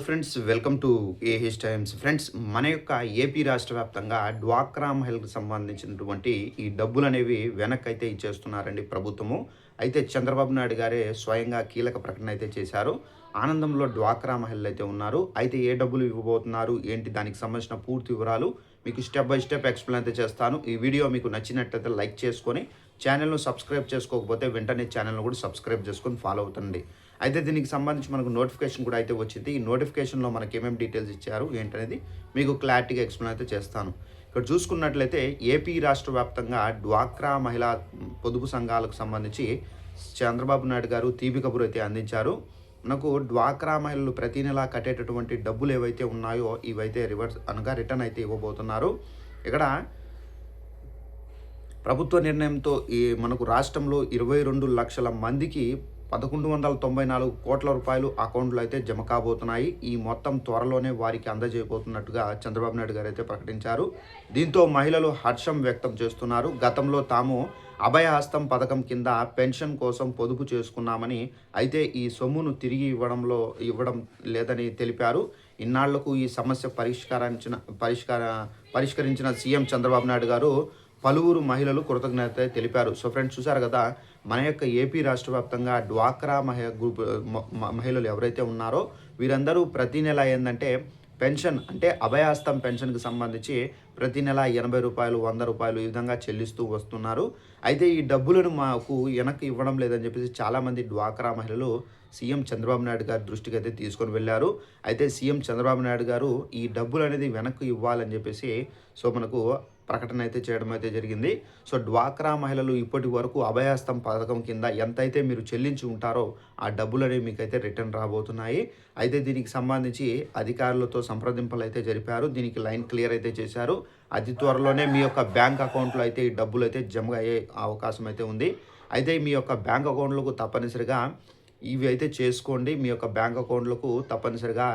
Friends welcome to AH times. Friends మన యొక్క AP రాష్ట్ర వ్యాప్తంగా డ్వాక్రా మహిళలకు సంబంధించినటువంటి ఈ డబ్బులు అనేవి వెనక్కి అయితే ఇచ్చేస్తున్నారండి ప్రభుత్వము. అయితే చంద్రబాబు నాయుడు గారే స్వయంగా కీలక ప్రకటన అయితే చేశారు. ఆనందంలో డ్వాక్రా మహిళలు అయితే ఉన్నారు. అయితే ఏ డబ్బులు ఇవ్వబోతున్నారు ఏంటి దానికి సంబంధించిన పూర్తి వివరాలు మీకు స్టెప్ బై స్టెప్ ఎక్స్ప్లెయిన్ అయితే చేస్తాను. ఈ వీడియో మీకు నచ్చినట్లయితే లైక్ చేసుకొని ఛానల్ను సబ్స్క్రైబ్ చేసుకోకపోతే వెంటనే ఛానల్ను కూడా సబ్స్క్రైబ్ చేసుకొని ఫాలో అవుతుంది. అయితే దీనికి సంబంధించి మనకు నోటిఫికేషన్ కూడా అయితే వచ్చింది. ఈ నోటిఫికేషన్లో మనకి ఏమేమి డీటెయిల్స్ ఇచ్చారు ఏంటనేది మీకు క్లారిటీగా ఎక్స్ప్లెయిన్ అయితే చేస్తాను. ఇక్కడ చూసుకున్నట్లయితే ఏపీ రాష్ట్ర వ్యాప్తంగా డ్వాక్రా మహిళా పొదుపు సంఘాలకు సంబంధించి చంద్రబాబు నాయుడు గారు తీపి కబురు అయితే అందించారు. మనకు డ్వాక్రా మహిళలు ప్రతి నెల కట్టేటటువంటి డబ్బులు ఏవైతే ఉన్నాయో ఇవైతే రిటర్న్ అయితే ఇవ్వబోతున్నారు. ఇక్కడ ప్రభుత్వ నిర్ణయంతో మనకు రాష్ట్రంలో 22 లక్షల మందికి 1194 కోట్ల రూపాయలు అకౌంట్లో అయితే జమ కాబోతున్నాయి. ఈ మొత్తం త్వరలోనే వారికి అందజేయబోతున్నట్టుగా చంద్రబాబు నాయుడు గారు అయితే ప్రకటించారు. దీంతో మహిళలు హర్షం వ్యక్తం చేస్తున్నారు. గతంలో తాము అభయహస్తం పథకం కింద పెన్షన్ కోసం పొదుపు చేసుకున్నామని, అయితే ఈ సొమ్మును తిరిగి ఇవ్వడం లేదని తెలిపారు. ఇన్నాళ్లకు ఈ సమస్య పరిష్కరించిన సీఎం చంద్రబాబు నాయుడు గారు పలువురు మహిళలు కృతజ్ఞత తెలిపారు. సో ఫ్రెండ్స్ చూసారు కదా, మన యొక్క ఏపీ రాష్ట్ర వ్యాప్తంగా డ్వాక్రా మహిళలు ఎవరైతే ఉన్నారో వీరందరూ ప్రతి నెల ఏంటంటే పెన్షన్ అంటే అభయహస్తం పెన్షన్కి సంబంధించి ప్రతి నెల 80 రూపాయలు 100 రూపాయలు ఈ విధంగా చెల్లిస్తూ వస్తున్నారు. అయితే ఈ డబ్బులను మాకు వెనక్కి ఇవ్వడం లేదని చెప్పేసి చాలామంది డ్వాక్రా మహిళలు సీఎం చంద్రబాబు నాయుడు గారి దృష్టికి అయితే తీసుకొని వెళ్ళారు. అయితే సీఎం చంద్రబాబు నాయుడు గారు ఈ డబ్బులు అనేది వెనక్కి ఇవ్వాలని చెప్పేసి మనకు ప్రకటన అయితే చేయడం అయితే జరిగింది. డ్వాక్రా మహిళలు ఇప్పటి వరకు అభయహస్తం పథకం కింద ఎంతైతే మీరు చెల్లించి ఉంటారో ఆ డబ్బులు అనేవి మీకైతే రిటర్న్ రాబోతున్నాయి. అయితే దీనికి సంబంధించి అధికారులతో సంప్రదింపులు అయితే జరిపారు. దీనికి లైన్ క్లియర్ అయితే చేశారు. అతి త్వరలోనే మీ యొక్క బ్యాంక్ అకౌంట్లో అయితే ఈ డబ్బులు అయితే జమ అయ్యే అవకాశం అయితే ఉంది. అయితే మీ యొక్క బ్యాంక్ అకౌంట్లకు తప్పనిసరిగా ఇవి అయితే చేసుకోండి. మీ యొక్క బ్యాంక్ అకౌంట్లకు తప్పనిసరిగా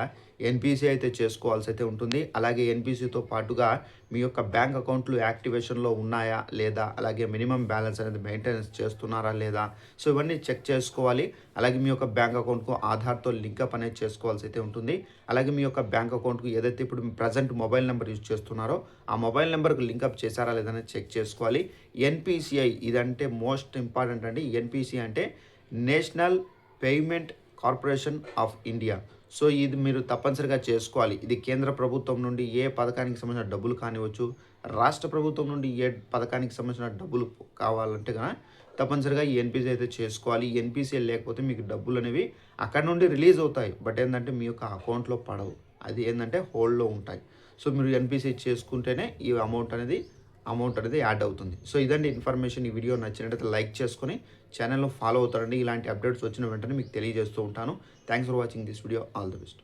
ఎన్పిసి అయితే చేసుకోవాల్సి అయితే ఉంటుంది. అలాగే ఎన్పిసితో పాటుగా మీ యొక్క బ్యాంక్ అకౌంట్లు యాక్టివేషన్లో ఉన్నాయా లేదా, అలాగే మినిమం బ్యాలెన్స్ అనేది మెయింటెనెన్స్ చేస్తున్నారా లేదా, ఇవన్నీ చెక్ చేసుకోవాలి. అలాగే మీ యొక్క బ్యాంక్ అకౌంట్కు ఆధార్తో లింకప్ అనేది చేసుకోవాల్సి అయితే ఉంటుంది. అలాగే మీ యొక్క బ్యాంక్ అకౌంట్కు ఏదైతే ఇప్పుడు ప్రజెంట్ మొబైల్ నెంబర్ యూజ్ చేస్తున్నారో ఆ మొబైల్ నెంబర్కు లింకప్ చేశారా లేదని చెక్ చేసుకోవాలి. ఎన్పిసిఐ ఇదంటే మోస్ట్ ఇంపార్టెంట్ అండి. ఎన్పిసి అంటే national payment corporation of India. ఇది మీరు తప్పనిసరిగా చేసుకోవాలి. ఇది కేంద్ర ప్రభుత్వం నుండి ఏ పథకానికి సంబంధించిన డబ్బులు కానివచ్చు, రాష్ట్ర ప్రభుత్వం నుండి ఏ పథకానికి సంబంధించిన డబ్బులు కావాలంటే కనుక తప్పనిసరిగా ఈ ఎన్పిసి అయితే చేసుకోవాలి. ఎన్పిసి లేకపోతే మీకు డబ్బులు అనేవి అక్కడ నుండి రిలీజ్ అవుతాయి, బట్ ఏంటంటే మీ యొక్క అకౌంట్లో పడవు. అది ఏంటంటే హోల్డ్లో ఉంటాయి. మీరు ఎన్పిసి చేసుకుంటేనే ఈ అమౌంట్ అనేది యాడ్ అవుతుంది. ఇదండి ఇన్ఫర్మేషన్. ఈ వీడియో నచ్చినట్లయితే లైక్ చేసుకొని ఛానల్లో ఫాలో అవుతారండి. ఇలాంటి అప్డేట్స్ వచ్చిన వెంటనే మీకు తెలియజేస్తూ ఉంటాను. Thanks for watching this video. All the best.